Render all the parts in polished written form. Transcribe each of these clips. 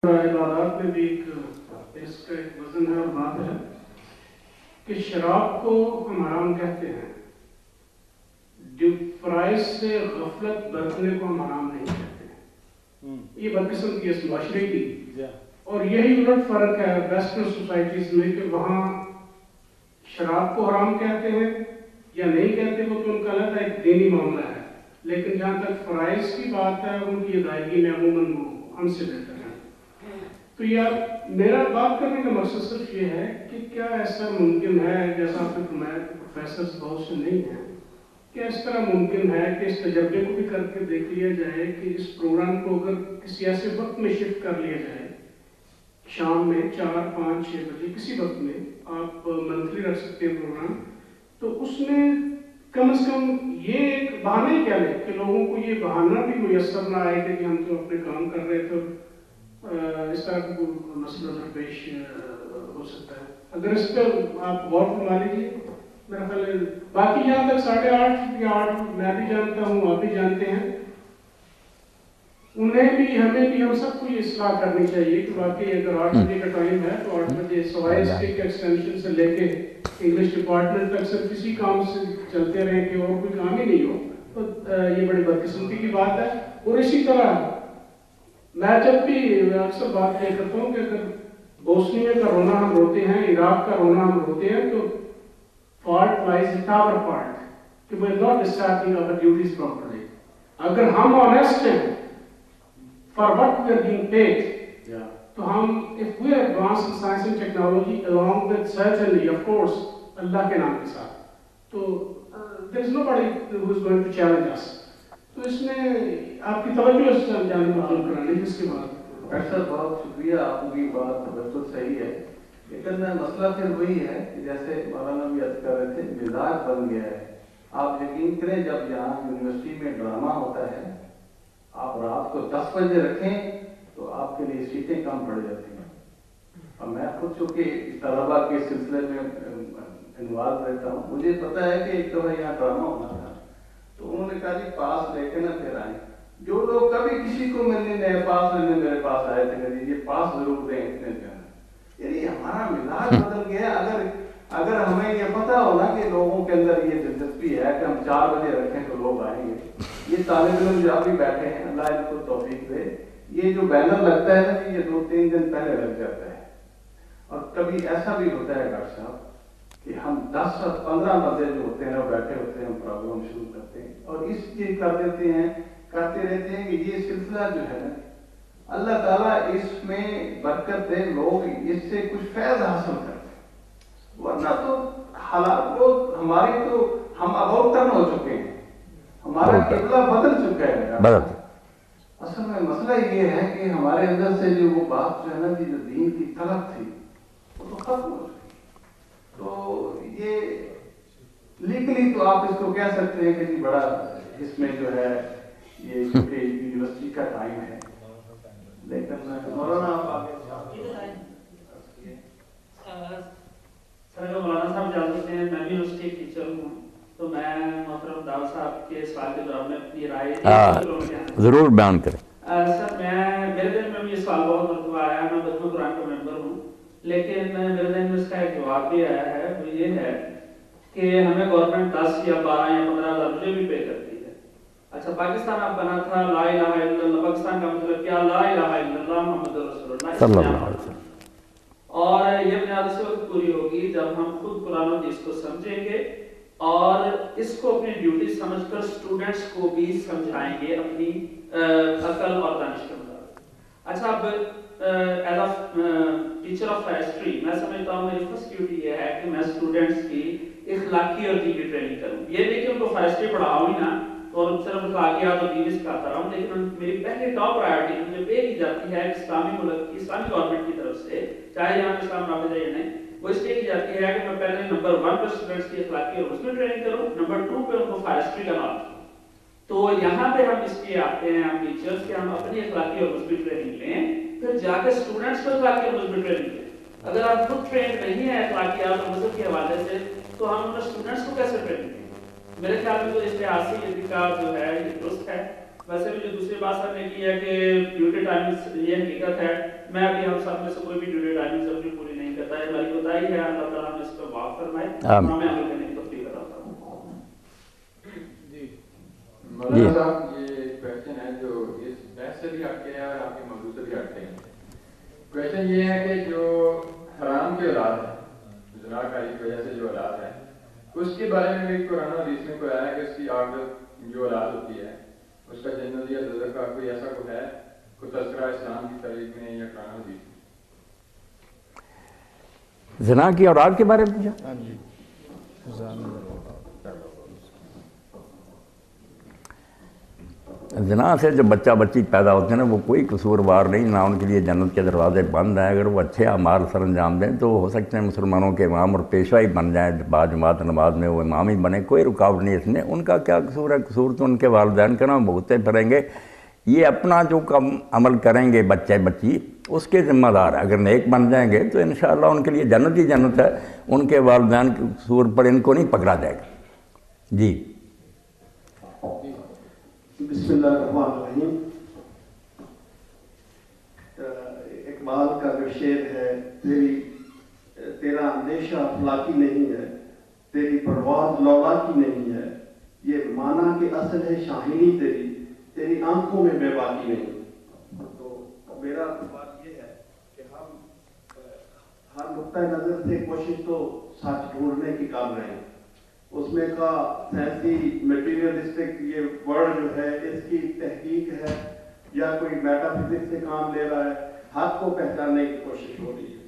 عبادات میں بھی اس کا ایک وزن ہے اور بات ہے کہ شراب کو ہم حرام کہتے ہیں، ڈیپ فرائز سے غفلت برتنے کو ہم حرام نہیں کہتے. یہ بدقسمتی ہے معاشرے کی، اور یہی الٹ فرق ہے ویسٹرن سوسائٹیز میں کہ وہاں شراب کو حرام کہتے ہیں یا نہیں کہتے، وہ تو ان کا الگ ایک دینی معاملہ ہے. لیکن جہاں تک فرائض کی بات ہے ان کی ادائیگی میں عموماً وہ ہم سے بہتر ہے. تو یار میرا بات کرنے کا مقصد صرف یہ ہے کہ کیا ایسا ممکن ہے، جیسا آپ نے فرمایا کہ پروفیسرز بہت سے نہیں ہیں، کیا اس طرح ممکن ہے کہ اس تجربے کو بھی کر کے دیکھ لیا جائے کہ اس پروگرام کو اگر کسی ایسے وقت میں شفٹ کر لیا جائے، شام میں 4، 5، 6 بجے کسی وقت میں آپ منتھلی رکھ سکتے ہیں پروگرام، تو اس میں کم از کم یہ ایک بہانہ ہی کیا لے کہ لوگوں کو یہ بہانہ بھی میسر نہ آئے کہ ہم تو اپنے کام کر رہے تھے، اس طرح کا کوئی مسئلہ درپیش ہو سکتا ہے. اگر اس پہ آپ غور فرما لیجیے. میرا خیال ہے باقی یہاں تک 8:30 یا 8 میں بھی جانتا ہوں، آپ بھی جانتے ہیں، انہیں بھی ہمیں بھی ہم سب کو یہ اصلاح کرنی چاہیے کہ واقعی اگر 8 بجے کا ٹائم ہے تو 8 بجے سوائے اس کے ایکسٹینشن سے لے کے انگلش ڈپارٹمنٹ تک صرف اسی کام سے چلتے رہیں کہ اور کوئی کام ہی نہیں ہو، تو یہ بڑی بدقسمتی کی بات ہے. اور اسی طرح میں جب بھی اکثر بات یہ کرتا ہوں کہ اگر بوسنیا کا رونا ہم روتے ہیں، عراق کا رونا ہم روتے ہیں، تو fault lies at our part کہ we are not discharging our duties properly. اگر ہم honest ہیں for what we are being paid, تو ہم if we are advanced in science and technology along with certainly of course اللہ کے نام کے ساتھ، تو there is nobody who is going to challenge us. تو اس میں آپ کی توجہ اس جانب معلوم کرانے کی اس کے بعد. ڈاکٹر صاحب بہت شکریہ، آپ کی بات بالکل صحیح ہے، لیکن مسئلہ پھر وہی ہے کہ جیسے مولانا بھی عرض کر رہے تھے مزاج بن گیا ہے. آپ یقین کریں جب یہاں یونیورسٹی میں ڈرامہ ہوتا ہے، آپ رات کو 10 بجے رکھیں تو آپ کے لیے سیٹیں کم پڑ جاتی ہیں. اور میں خود چونکہ طلبا کے سلسلے میں انوالو رہتا ہوں، مجھے پتا ہے کہ ایک دفعہ یہاں ڈرامہ ہونا تھا، تو انہوں نے کہا جی پاس لے کے نہ پھر آئیں. جو لوگ کبھی کسی کو ملنے نئے پاس لینے میرے پاس آئے تھے کہ یہ پاس ضرور دیں اتنے دن. یعنی ہمارا مزاج بدل گیا. اگر ہمیں یہ پتا ہونا کہ لوگوں کے اندر یہ دلچسپی ہے کہ ہم 4 بجے رکھیں تو لوگ آئیں گے. یہ طالب علم جو ابھی بیٹھے ہیں اللہ ان کو توفیق دے، یہ جو بینر لگتا ہے نا یہ 2-3 دن پہلے لگ جاتا ہے. اور کبھی ایسا بھی ہوتا ہے ڈاکٹر صاحب کہ ہم 10 اور 15 بجے جو ہوتے ہیں وہ بیٹھے ہوتے ہیں، ہم پروگرام شروع کرتے ہیں اور اس چیز کرتے رہتے ہیں کہ یہ سلسلہ جو ہے نا اللہ تعالیٰ اس میں برکت دے، لوگ اس سے کچھ فیض حاصل کرتے ہیں. ورنہ تو حالات ہماری تو ہم اباؤٹ ٹرن ہو چکے ہیں، ہمارا قبلہ بدل چکا ہے. اصل میں مسئلہ یہ ہے کہ ہمارے اندر سے جو وہ بات جو ہے نا جو دین کی طلب تھی وہ تو ختم ہو چکی. تو یہ لیگلی تو آپ اس کو کہہ سکتے ہیں کہ بڑا اس میں جو ہے یہ یونیورسٹی کا ٹائم ہے، لیکن مولانا آپ آگے سر مولانا صاحب جانتے ہیں میں بھی یونیورسٹی ٹیچر ہوں، تو میں محترم داؤ صاحب کے سوال کے دوران میں اپنی رائے ضرور بیان کریں. سر میرے دل میں بھی یہ سوال بہت مرتبہ آیا، میں مجمع قرآن کا ممبر ہوں، لیکن میرے دل میں اس کا ایک جواب بھی آیا ہے. وہ یہ ہے کہ ہمیں گورنمنٹ 10 یا 12 یا 15 ہزار روپے بھی پے کرتی ہے. اچھا پاکستان اب بنا تھا لا الہ الا اللہ، پاکستان کا مطلب کیا؟ لا الہ الا اللہ محمد رسول اللہ صلی اللہ علیہ وسلم. اور یہ بنیاد سے وقت پوری ہوگی جب ہم خود قرآن و حدیث کو سمجھیں گے اور اس کو اپنی ڈیوٹی سمجھ کر اسٹوڈنٹس کو بھی سمجھائیں گے اپنی عقل اور دانش کے مطابق. اچھا اب as a teacher of history میں سمجھتا ہوں میری فرسٹ ڈیوٹی یہ ہے کہ میں اسٹوڈنٹس کی اخلاقی اور دینی ٹریننگ کروں. یہ نہیں کہ ان کو ہسٹری پڑھاؤں ہی نا اور صرف اخلاقیات اور دین سکھاتا رہا ہوں، لیکن میری پہلی ٹاپ پرائرٹی مجھے پے کی جاتی ہے اسلامی ملک کی اسلامی گورنمنٹ کی طرف سے، چاہے یہاں اسلام نافذ ہے یا نہیں، وہ اس لیے کی جاتی ہے کہ میں پہلے نمبر 1 پر اسٹوڈنٹس کی اخلاقی اور مسلم ٹریننگ کروں، نمبر 2 پہ ان کو فارسٹری کا نالج دوں. تو یہاں پہ ہم اس لیے آتے ہیں ہم ٹیچرس کہ ہم اپنی اخلاقی اور مسلم ٹریننگ لیں، پھر جا کے اسٹوڈنٹس کو اخلاقی اور مسلم ٹریننگ دیں. اگر آپ خود ٹرینڈ نہیں ہے اخلاقیات اور مذہب کے حوالے سے تو ہم اپنے اسٹوڈنٹس کو کیسے ٹریننگ دیں؟ میرے خیال میں تو اس لحاظ سے یہ طریقہ جو ہے یہ درست ہے. ویسے بھی جو دوسری بات سر نے کی ہے کہ ڈیوٹی ٹائم یہ حقیقت ہے میں ابھی ہم سب میں سے کوئی بھی ڈیوٹی ٹائمنگ اپنی پوری نہیں کرتا ہے، ہماری کوتاہی ہے، اللہ تعالیٰ ہمیں اس پہ معاف فرمائے، ہمیں عمل کرنے کی توفیق عطا فرمائے۔ جی مولانا صاحب، یہ کویشچن ہے جو اس بحث سے بھی ہٹ کے ہے اور آپ کے موضوع سے بھی ہٹ کے ہے۔ کویشچن یہ ہے کہ جو حرام کی اولاد ہے، زنا کاری کی وجہ سے جو اولاد ہے، اس کے بارے میں بھی قرآن و حدیث میں کوئی آیا کہ اس کی عاقبت جو اولاد ہوتی ہے اس کا جنت یا دوزخ کا کوئی ایسا کوئی ہے، کوئی تذکرہ اسلام کی تاریخ میں یا قرآن و حدیث میں؟ زنا کی اولاد کے بارے میں پوچھا؟ ہاں جی۔ زنا سے جو بچہ بچی پیدا ہوتے ہیں نا، وہ کوئی قصوروار نہیں، نہ ان کے لیے جنت کے دروازے بند ہیں۔ اگر وہ اچھے اعمال سر انجام دیں تو ہو سکتے ہیں مسلمانوں کے امام اور پیشوا ہی بن جائیں، باجماعت نماز میں وہ امام ہی بنے، کوئی رکاوٹ نہیں اس میں۔ ان کا کیا قصور ہے؟ قصور تو ان کے والدین کا، نا بھگتے پھریں گے۔ یہ اپنا جو کم عمل کریں گے بچے بچی، اس کے ذمہ دار ہے۔ اگر نیک بن جائیں گے تو انشاءاللہ ان کے لیے جنت ہی جنت ہے، ان کے والدین کے قصور پر ان کو نہیں پکڑا جائے گا۔ جی بسم اللہ الرحمن الرحیم۔ اقبال کا جو شعر ہے، تیرا اندیشہ افلاکی نہیں ہے، تیری پرواز لولاکی نہیں ہے، یہ مانا کہ اصل ہے شاہینی تیری آنکھوں میں بے باکی نہیں۔ تو میرا بات یہ ہے کہ ہم ہر نقطۂ نظر سے کوشش تو سچ ڈھونڈنے کی کر رہے ہیں۔ اس میں کا سائنسی میٹیریلسٹک یہ ورڈ جو ہے، اس کی تحقیق ہے یا کوئی میٹا فزکس سے کام لے رہا ہے، حق کو پہچاننے کی کوشش ہو رہی ہے۔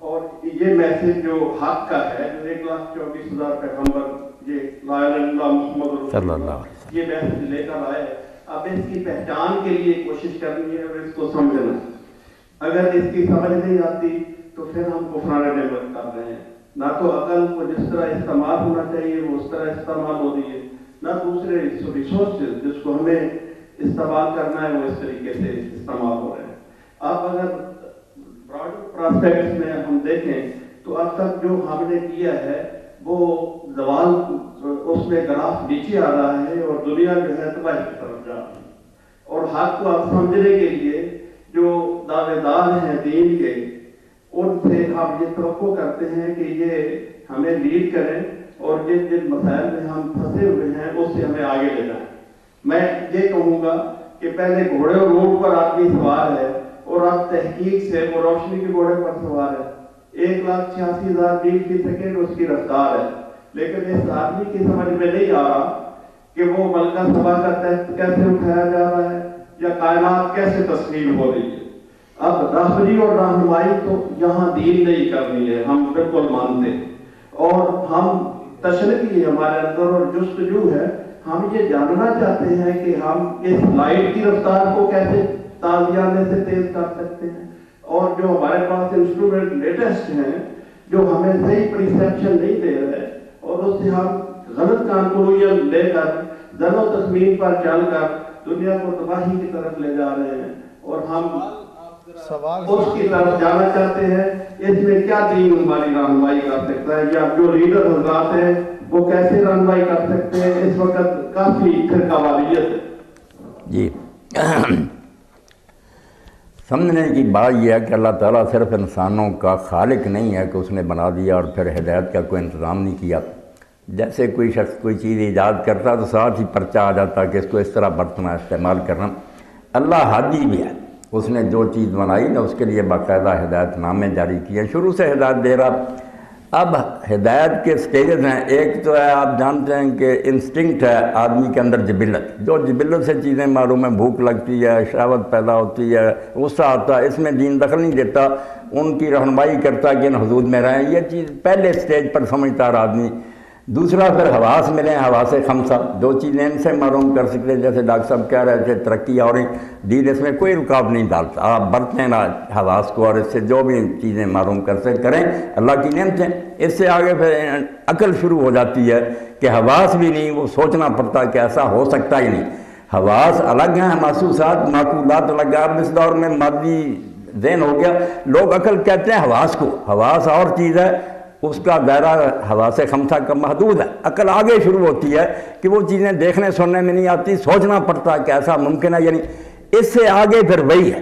اور یہ میسج جو حق کا ہے، جو 1,24,000 پیغمبر یہ لا الہ الا اللہ محمد رسول اللہ یہ میسج لے کر آئے، اب اس کی پہچان کے لیے کوشش کرنی ہے اور اس کو سمجھنا۔ اگر اس کی سمجھ نہیں آتی تو پھر ہم کفران نعمت کر رہے ہیں۔ نہ تو عقل کو جس طرح استعمال ہونا چاہیے وہ اس طرح استعمال ہو رہی ہے، نہ دوسرے ریسورسز جس کو ہمیں استعمال کرنا ہے وہ اس طریقے سے استعمال ہو رہے ہیں۔ اب اگر براڈر پراسپیکٹس میں ہم دیکھیں تو اب تک جو ہم نے کیا ہے وہ زوال، اس میں گراف نیچے آ رہا ہے اور دنیا جو ہے تباہی کی طرف جا رہی ہے۔ اور حق کو اب سمجھنے کے لیے جو دعوے دار ہیں دین کے، ان سے ہم یہ توقع کرتے ہیں کہ یہ ہمیں لیڈ کریں اور جن جن مسائل میں ہم پھنسے ہوئے ہیں اس سے ہمیں آگے لے جائیں۔ میں یہ کہوں گا کہ پہلے گھوڑے اور اونٹ پر آدمی سوار ہے اور اب تحقیق سے وہ روشنی کے گھوڑے پر سوار ہے۔ 1,86,000 میل فی سیکنڈ اس کی رفتار ہے، لیکن اس آدمی کی سمجھ میں نہیں آ رہا کہ وہ ملکہ سبا کا تخت کیسے اٹھایا جا رہا ہے یا کائنات کیسے تسلیم ہو رہی ہے۔ اب رہبری اور رہنمائی تو یہاں دین نہیں کرنی ہے، ہم بالکل مانتے ہیں، اور ہم تشریحی ہمارے اندر اور جستجو ہے، ہم یہ جاننا چاہتے ہیں کہ ہم اس لائٹ کی رفتار کو کیسے تازیانے سے تیز کر سکتے ہیں، اور جو ہمارے پاس انسٹرومنٹ لیٹسٹ ہیں جو ہمیں صحیح پرسیپشن نہیں دے رہے اور اس سے ہم غلط کنکلوژن لے کر ظن و تخمین پر چل کر دنیا کو تباہی کی طرف لے جا رہے ہیں، اور ہم اس کی طرف جانا چاہتے ہیں۔ اس میں کیا دین ہماری رہنمائی کر سکتا ہے، یا جو لیڈر حضرات ہیں وہ کیسے رہنمائی کر سکتے ہیں؟ اس وقت کافی فرقہ واریت ہے۔ جی سمجھنے کی بات یہ ہے کہ اللہ تعالیٰ صرف انسانوں کا خالق نہیں ہے کہ اس نے بنا دیا اور پھر ہدایت کا کوئی انتظام نہیں کیا۔ جیسے کوئی شخص کوئی چیز ایجاد کرتا تو ساتھ ہی پرچہ آ جاتا کہ اس کو اس طرح برتنا استعمال کرنا۔ اللہ ہادی بھی ہے، اس نے جو چیز بنائی نا اس کے لیے باقاعدہ ہدایت نامے جاری کیے، شروع سے ہدایت دے رہا۔ اب ہدایت کے سٹیجز ہیں، ایک تو ہے آپ جانتے ہیں کہ انسٹنکٹ ہے آدمی کے اندر، جبلت، جو جبلت سے چیزیں معلوم ہیں، بھوک لگتی ہے، شہوت پیدا ہوتی ہے، غصہ آتا ہے، اس میں دین دخل نہیں دیتا، ان کی رہنمائی کرتا کہ ان حدود میں رہیں، یہ چیز پہلے سٹیج پر سمجھتا ہے آدمی۔ دوسرا پھر حواس ملیں، حواس خمسہ، دو چیزیں ان سے معلوم کر سکتے، جیسے ڈاکٹر صاحب کہہ رہے تھے ترقی اور دین اس میں کوئی رکاوٹ نہیں ڈالتا، آپ برتیں نا حواس کو اور اس سے جو بھی چیزیں معلوم کر سکتے کریں، اللہ کی نعمتیں۔ اس سے آگے پھر عقل شروع ہو جاتی ہے کہ حواس بھی نہیں، وہ سوچنا پڑتا کہ ایسا ہو سکتا ہی نہیں۔ حواس الگ ہیں، محسوسات معقولات الگ ہیں۔ اب اس دور میں مادی ذہن ہو گیا، لوگ عقل کہتے ہیں حواس کو، حواس اور چیز ہے، اس کا دائرہ حواس خمسہ کا محدود ہے۔ عقل آگے شروع ہوتی ہے کہ وہ چیزیں دیکھنے سننے میں نہیں آتی، سوچنا پڑتا ہے کہ ایسا ممکن ہے، یعنی اس سے آگے پھر وہی ہے۔